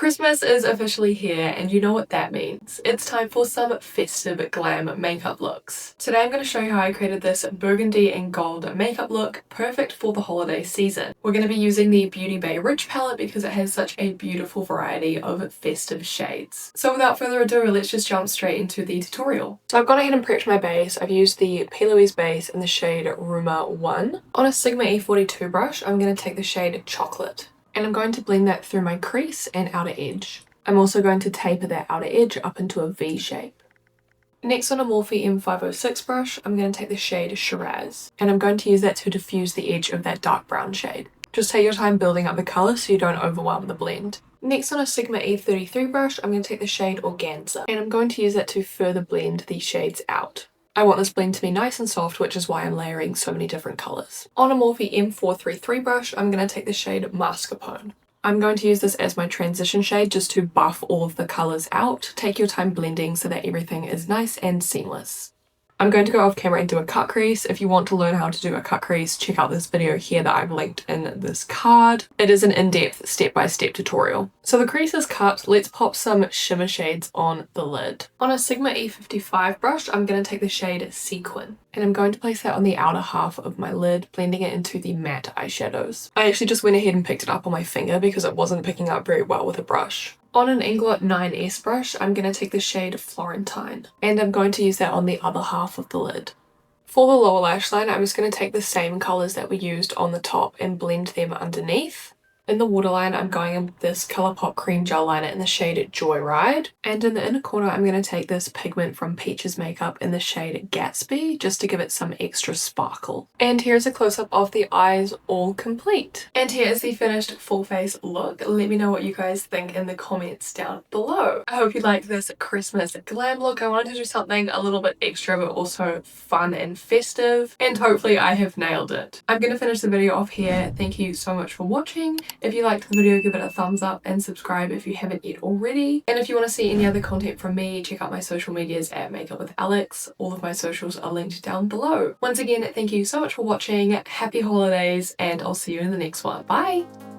Christmas is officially here, and you know what that means. It's time for some festive glam makeup looks. Today I'm going to show you how I created this burgundy and gold makeup look, perfect for the holiday season. We're going to be using the Beauty Bay Rich palette because it has such a beautiful variety of festive shades. So without further ado, let's just jump straight into the tutorial. So I've gone ahead and prepped my base. I've used the P. Louise base in the shade Rumor 1. On a Sigma E42 brush, I'm going to take the shade Chocolate. And I'm going to blend that through my crease and outer edge. I'm also going to taper that outer edge up into a V shape. Next, on a Morphe M506 brush, I'm going to take the shade Shiraz, and I'm going to use that to diffuse the edge of that dark brown shade. Just take your time building up the colour so you don't overwhelm the blend. Next, on a Sigma E33 brush, I'm going to take the shade Organza, and I'm going to use that to further blend these shades out. I want this blend to be nice and soft, which is why I'm layering so many different colours. On a Morphe M433 brush, I'm going to take the shade Mascarpone. I'm going to use this as my transition shade just to buff all of the colours out. Take your time blending so that everything is nice and seamless. I'm going to go off camera and do a cut crease. If you want to learn how to do a cut crease, check out this video here that I've linked in this card. It is an in-depth step-by-step tutorial. So the crease is cut, let's pop some shimmer shades on the lid. On a Sigma E55 brush, I'm going to take the shade Sequin, and I'm going to place that on the outer half of my lid, blending it into the matte eyeshadows. I actually just went ahead and picked it up on my finger because it wasn't picking up very well with a brush. On an Inglot 9S brush, I'm going to take the shade Florentine, and I'm going to use that on the other half of the lid. For the lower lash line, I'm just going to take the same colours that we used on the top and blend them underneath. In the waterline, I'm going in with this Colourpop cream gel liner in the shade Joyride. And in the inner corner, I'm going to take this Pigment from Peach's Makeup in the shade Gatsby, just to give it some extra sparkle. And here's a close-up of the eyes all complete. And here is the finished full face look. Let me know what you guys think in the comments down below. I hope you like this Christmas glam look. I wanted to do something a little bit extra, but also fun and festive. And hopefully I have nailed it. I'm going to finish the video off here. Thank you so much for watching. If you liked the video, give it a thumbs up and subscribe if you haven't yet already. And if you want to see any other content from me, check out my social medias at Makeup with Alex. All of my socials are linked down below. Once again, thank you so much for watching. Happy holidays, and I'll see you in the next one. Bye!